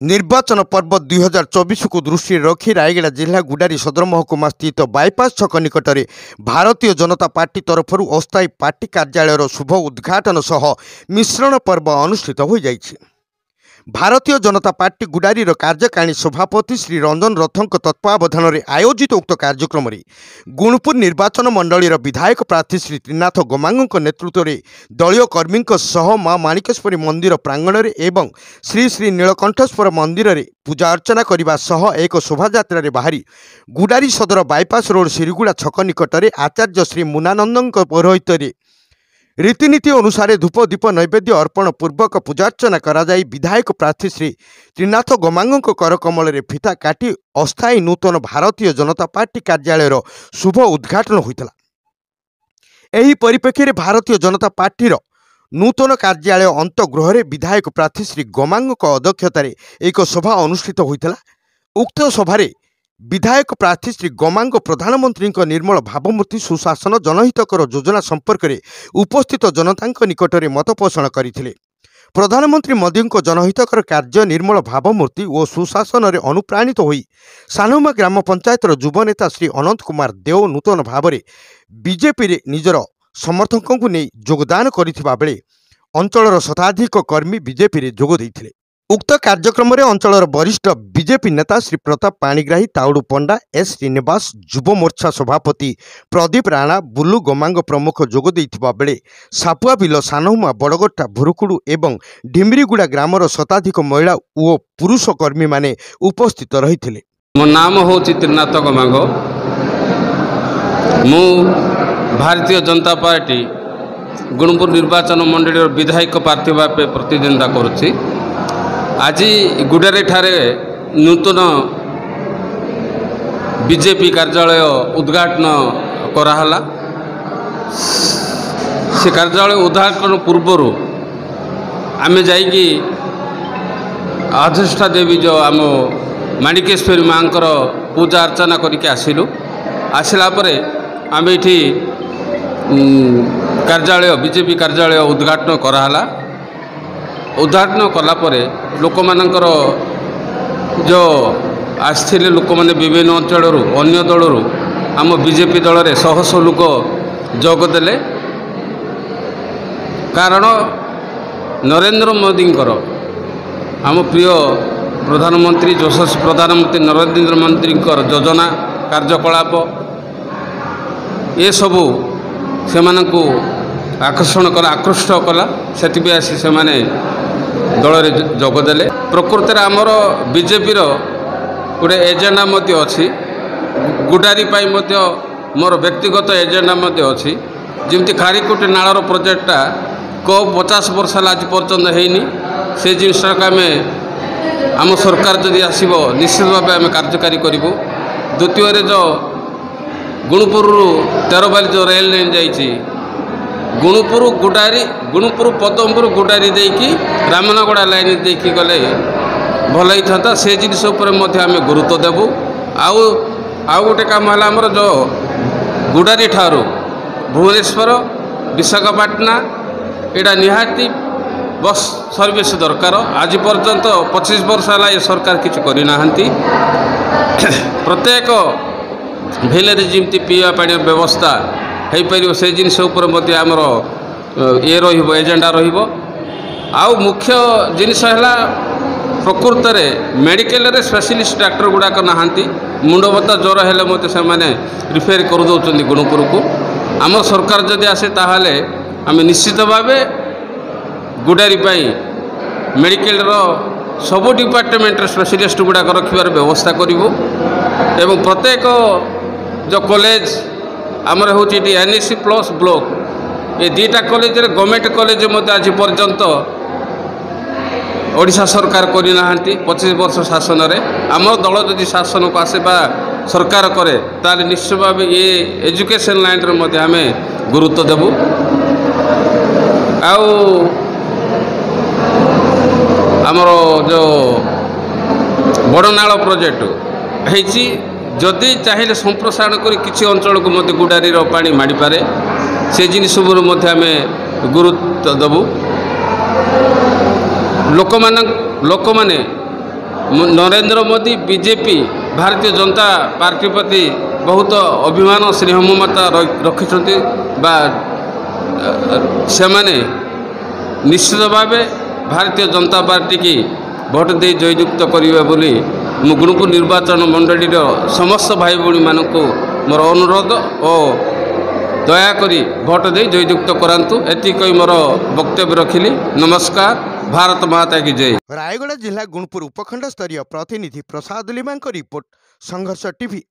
निर्वाचन पर्व 2024 को दृष्टि रखी रायगड़ा जिला गुडारी सदर महकुमा स्थित बाईपास छक निकट में भारतीय जनता पार्टी तरफ अस्थायी पार्टी कार्यालय शुभ उद्घाटन सह मिश्रण पर्व अनुष्ठित हो जाइछि। भारतीय जनता पार्टी गुडारी कार्यकारिणी सभापति श्री रंजन रथों तत्वावधान में आयोजित उक्त कार्यक्रम में गुणपुर निर्वाचन मंडल विधायक प्रार्थी श्री त्रिनाथ गोमांगों नेतृत्व में दलीय कर्मी सह माँ माणिकेश्वरी मंदिर प्रांगण में एवं श्री श्री नीलकंठेश्वर मंदिर में पूजा अर्चना करने सह एक शोभायात्रा बाहरी गुडारी सदर बाईपास रोड सिरीगुड़ा छक निकट में आचार्य श्री मुनानंद पौरोहित्य रीतिनीति अनुसार धूप दीप नैवेद्य अर्पण पूर्वक पूजार्चना कराई विधायक प्रार्थी श्री त्रिनाथ गोमांगों करकमल में फिता काटी अस्थायी नूतन भारतीय जनता पार्टी कार्यालय शुभ उद्घाटन होता। एही परिप्रेक्षी में भारतीय जनता पार्टी नूतन कार्यालय अंतगृह में विधायक प्रार्थी श्री गोमांगों अध्यक्षतार एक सभा अनुष्ठित होता। उक्त सभारे विधायक प्रार्थी श्री गोमांग प्रधानमंत्री निर्मल भावमूर्ति सुशासन जनहितकर योजना संपर्क में उपस्थित जनता निकट में मत पोषण करते। प्रधानमंत्री मोदी जनहितकर कार्य निर्मल भावमूर्ति और सुशासन में अनुप्राणित होई सानुमा ग्राम पंचायतर युवनेता श्री अनंत कुमार देव नूतन भाव में बीजेपी रे निजर समर्थकों को नहीं योगदान करथिबा बेले अंचलर शताधिक कर्मी बीजेपी रे जोग देइथिले। उक्त कार्यक्रम में अंचलर वरिष्ठ बीजेपी नेता श्री प्रताप पाणिग्राही, ताउडू पंडा, एस श्रीनिवास, युव मोर्चा सभापति प्रदीप राणा, बुलू गोमांग प्रमुख जोग देइथिबा बेले सापुआ बिल, सानहुमा, बड़गट्टा, भुरुकुड़ू एवं ढिमरीगुड़ा ग्रामर शताधिक महिला और पुरुष कर्मी माने उपस्थित रहिथिले। मो नाम हो त्रिनाथ गोमांग। मु भारतीय जनता पार्टी गुणपुर निर्वाचन मंडल विधायक प्रार्थी भाव प्रतिद्वंदिता करुछि। आज गुडारी ठारे नूतन बीजेपी कार्यालय उद्घाटन कराला। से कार्यालय उद्घाटन पूर्वर आमे जाइकी अधिष्ठा देवी जो आम माणिकेश्वरी माँ पूजा अर्चना करके आसिलु। आसला परे आमे इठी कार्यालय बीजेपी कार्यालय उद्घाटन कराला। उद्घाटन कलापर लोक मानकर जो आसथिले लोक माने विभिन्न अंचल अन्य दल आम बीजेपी दल में शह शह लोक जोगदेले। कारण नरेंद्र मोदी आम प्रिय प्रधानमंत्री यशस्वी प्रधानमंत्री नरेंद्र मोदी योजना कार्यकलाप ये सबू से आकर्षण कला आकृष्ट कला से आसी से दल में जोगदेले। प्रकृति में आमर बीजेपी गोटे एजेंडा अच्छी गुडारी मोर व्यक्तिगत एजेंडा अच्छी जमी खारीकुटी नालर प्रोजेक्टा को 50 वर्ष आज पर्यटन होनी से जिनस आम सरकार जदि आसब निश्चित भाव आम कार्यकारी करूँ। द्वितीय जो गुणपुर 13 बाइल जो रेल लाइन जाइए गुणपुर गुडारी गुणपुर पदमपुर गुडारी देकी रामनगड़ा लाइन देखी गले भल होता से जिनस आम गुरुत्व देवु। आउ गोटे कम है आमर जो गुडारी ठारू भुवनेश्वर विशाखापाटना एटा निहाती बस सर्विस दरकार। आज पर्यंत 25 वर्ष है ये सरकार किसी करना। प्रत्येक भिलेज जमी पीवा पानी व्यवस्था हो पार से जिनस आमर ये एजेंडा आउ मुख्य जिनस है प्रकृत में मेडिकल रे स्पेशलिस्ट डाक्टर गुड़ाक नहांती मुंडबता ज्वर हेले मत से रिफेर कर दौरान गुणपुर को। आम सरकार जदि आसे ताहले आम निश्चित भाव गुडारी मेडिकल सबू डिपार्टमेंट स्पेशलिस्ट गुड़ाक रखार व्यवस्था करूँ। एवं प्रत्येक जो कॉलेज आमर हूँ एनएससी प्लस ब्लॉक ये दुईटा कॉलेज गवर्नमेंट कॉलेज आज पर्यंत ओडिशा सरकार करना 25 वर्ष शासन में। आम दल जदि शासन को आसे सरकार करे ताले निश्चित भाव ये एजुकेशन लाइन रे आम गुरुत्व देवु। आमर जो बड़नाल प्रोजेक्ट है जदि चाहिए संप्रसारण कर किसी अंचल को मत गुडारी पानी माड़ी पारे से जिन सब आम गुरुत्व देवु। लोक माने नरेंद्र मोदी बीजेपी भारतीय जनता पार्टी प्रति बहुत अभिमान स्नेह ममता रखिछन्ति बा सेमाने निश्चित भाव भारतीय जनता पार्टी की भोट दे जययुक्त करिवे बोली मु गुणपुर निर्वाचन मंडली समस्त भाई भौणी मानक मोर अनुरोध और दयाकोरी भोट दे जययुक्त करांतु एति कही मोर वक्तव्य रखिली। नमस्कार। भारत माता की जय। रायगढ़ जिला गुणपुर उपखंड स्तरीय प्रतिनिधि प्रसाद लिमा रिपोर्ट संघर्ष टीवी।